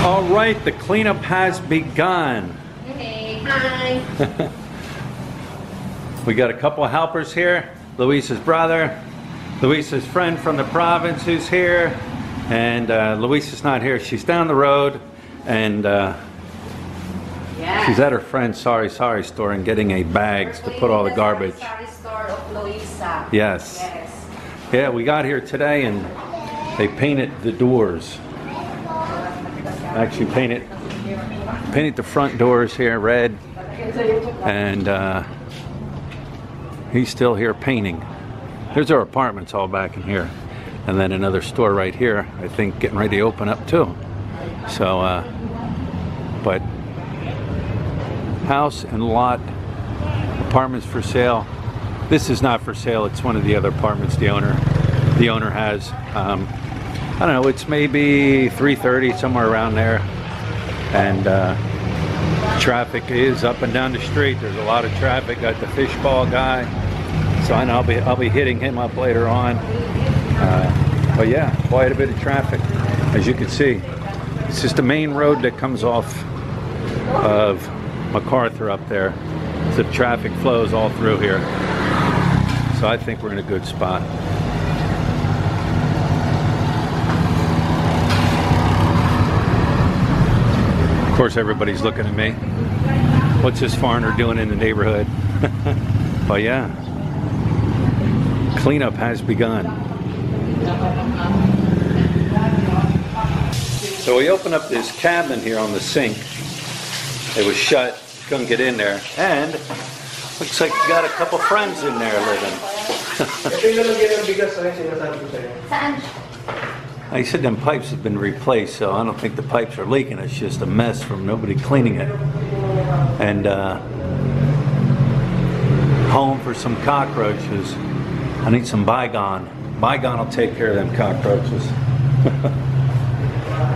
All right, the cleanup has begun. Hey, hi. We got a couple of helpers here. Luis's brother, Luis's friend from the province who's here, and Luisa's not here. She's down the road, and she's at her friend's Sari Sari store and getting a bags to put all the garbage. Sari store of Luisa. Yes. Yes. Yeah, we got here today and they painted the doors. Actually painted the front doors here red, and he's still here painting. There's our apartments all back in here, and then another store right here, I think, getting ready to open up too. So but house and lot, apartments for sale. This is not for sale. It's one of the other apartments the owner has. I don't know, it's maybe 3:30, somewhere around there, and traffic is up and down the street. There's a lot of traffic. Got the fishball guy, so I know I'll be hitting him up later on. But yeah, quite a bit of traffic, as you can see. It's just the main road that comes off of MacArthur up there. So the traffic flows all through here. So I think we're in a good spot. Of course, everybody's looking at me. What's this foreigner doing in the neighborhood? But yeah, cleanup has begun. So we opened up this cabinet here on the sink. It was shut, couldn't get in there, and looks like you got a couple friends in there living. I said them pipes have been replaced, so I don't think the pipes are leaking. It's just a mess from nobody cleaning it. And home for some cockroaches. I need some Bygone. Bygone will take care of them cockroaches.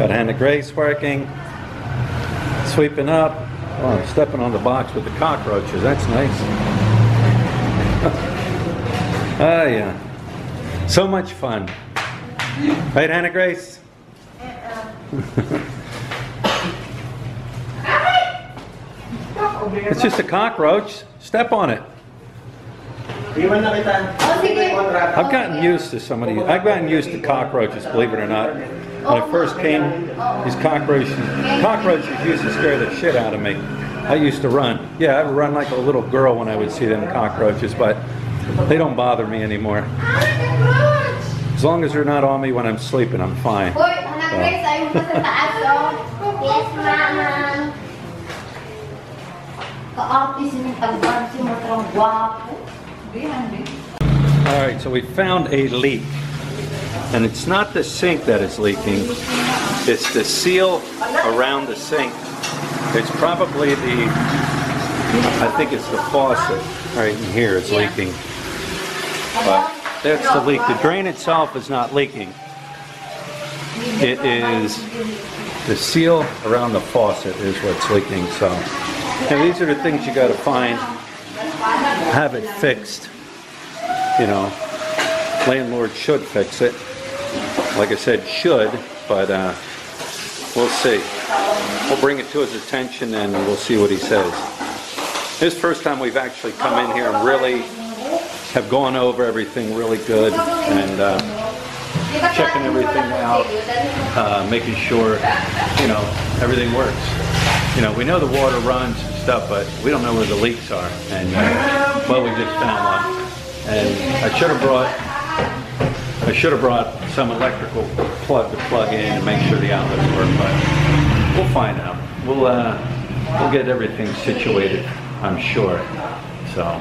Got Hannah Grace working, sweeping up. Oh, I'm stepping on the box with the cockroaches. That's nice. Ah, yeah. So much fun. Right, Hannah Grace? It's just a cockroach. Step on it. I've gotten used to I've gotten used to cockroaches, believe it or not. When I first came, these cockroaches used to scare the shit out of me. I used to run. Yeah, I would run like a little girl when I would see them cockroaches, but they don't bother me anymore. As long as they're not on me when I'm sleeping, I'm fine. Alright, so we found a leak. And it's not the sink that is leaking. It's the seal around the sink. It's probably I think it's the faucet right in here is leaking. But that's the leak. The drain itself is not leaking. It is the seal around the faucet is what's leaking. So now these are the things you got to find, have it fixed. You know, landlord should fix it. Like I said, should, but we'll see. We'll bring it to his attention and we'll see what he says. This is the first time we've actually come in here and really have gone over everything really good and checking everything out, making sure, you know, everything works. You know, we know the water runs and stuff, but we don't know where the leaks are. And well, we just found one. And I should have brought some electrical plug to plug in and make sure the outlets work, but we'll find out. We'll get everything situated, I'm sure. So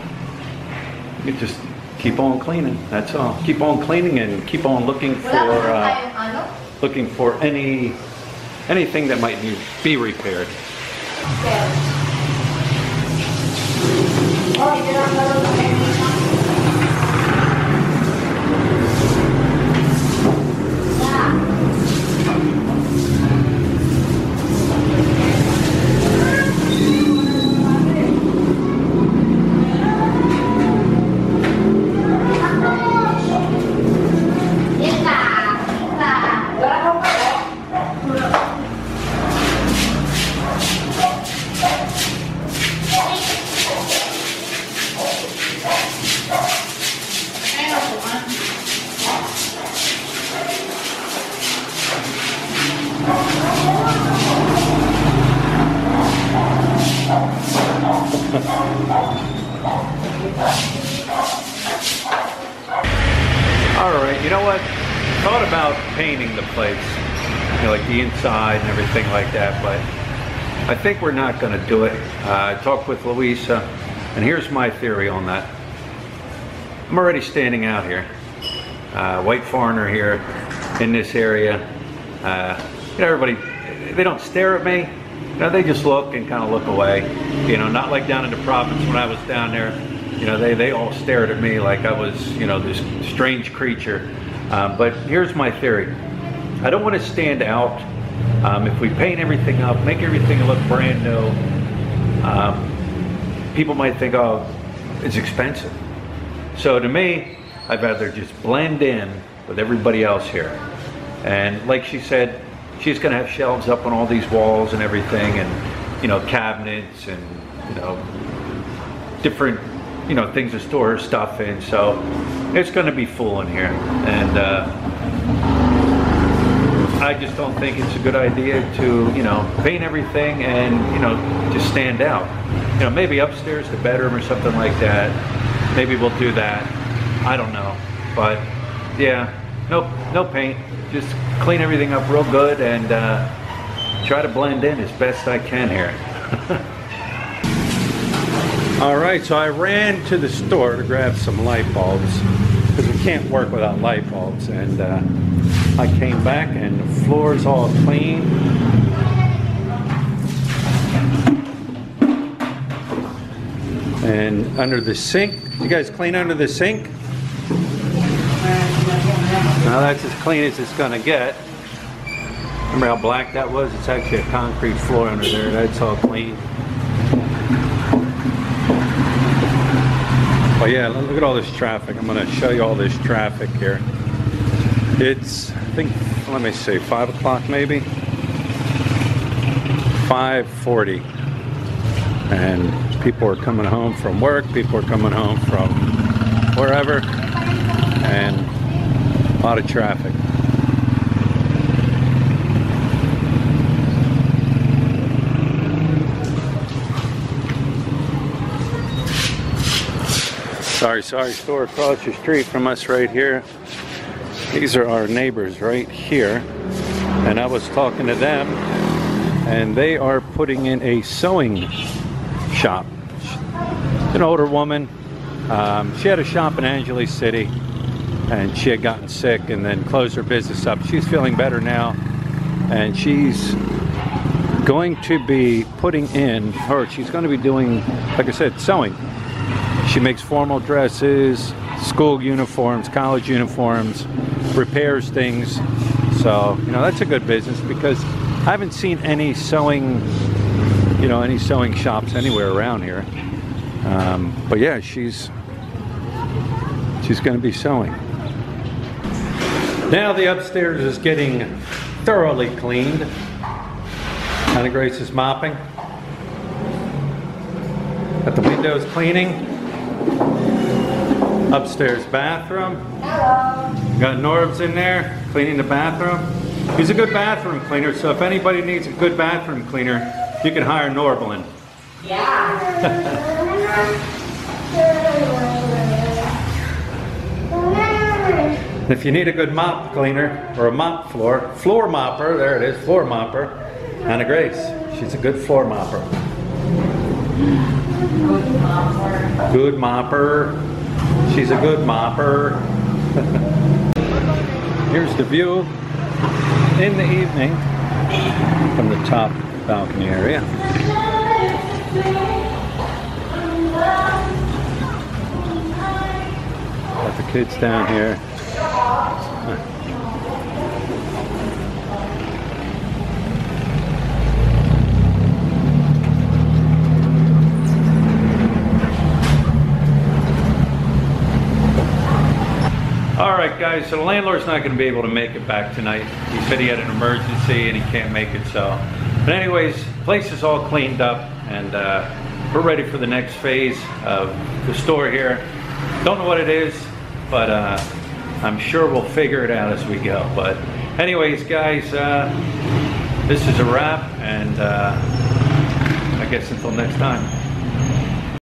you just keep on cleaning. That's all. Keep on cleaning and keep on looking for anything that might need be repaired. the inside and everything like that, but I think we're not going to do it. I talked with Louisa, and here's my theory on that. I'm already standing out here. White foreigner here in this area. You know, everybody, they don't stare at me. You know, they just look and kind of look away. You know, not like down in the province when I was down there. You know, they all stared at me like I was, you know, this strange creature. But here's my theory. I don't want to stand out. If we paint everything up, make everything look brand new, people might think, oh, it's expensive. So to me, I'd rather just blend in with everybody else here. And like she said, she's going to have shelves up on all these walls and everything, and, you know, cabinets and, you know, different, you know, things to store her stuff in. So it's going to be full in here. And I just don't think it's a good idea to, you know, paint everything and, you know, just stand out. You know, maybe upstairs, the bedroom or something like that. Maybe we'll do that. I don't know. But yeah, no paint. Just clean everything up real good and try to blend in as best I can here. All right, so I ran to the store to grab some light bulbs because we can't work without light bulbs. And I came back and the floor's all clean. And under the sink, you guys clean under the sink? Now that's as clean as it's gonna get. Remember how black that was? It's actually a concrete floor under there. That's all clean. Oh yeah, look at all this traffic. I'm gonna show you all this traffic here. It's, I think, let me see, 5 o'clock maybe? 5:40. And people are coming home from work, people are coming home from wherever, and a lot of traffic. Sari Sari store across the street from us right here. These are our neighbors right here. And I was talking to them, and they are putting in a sewing shop. An older woman. She had a shop in Angeles City, and she had gotten sick and then closed her business up. She's feeling better now, and she's going to be putting in, or she's going to be doing, like I said, sewing. She makes formal dresses, school uniforms, college uniforms, repairs things. So, you know, that's a good business because I haven't seen any sewing, you know, any sewing shops anywhere around here. But yeah, she's going to be sewing. Now the upstairs is getting thoroughly cleaned. Anna Grace is mopping. Got the windows cleaning. Upstairs bathroom. Hello. Got Norbs in there cleaning the bathroom. He's a good bathroom cleaner, so if anybody needs a good bathroom cleaner, you can hire Norblin. Yeah. If you need a good mop cleaner or a mop floor mopper, there it is, floor mopper, Anna Grace. She's a good floor mopper. Good mopper. Good mopper. She's a good mopper. Here's the view in the evening from the top balcony area. Got the kids down here. Alright guys, so the landlord's not going to be able to make it back tonight. He said he had an emergency and he can't make it, so. But anyways, place is all cleaned up and we're ready for the next phase of the store here. Don't know what it is, but I'm sure we'll figure it out as we go. But anyways guys, this is a wrap, and I guess until next time.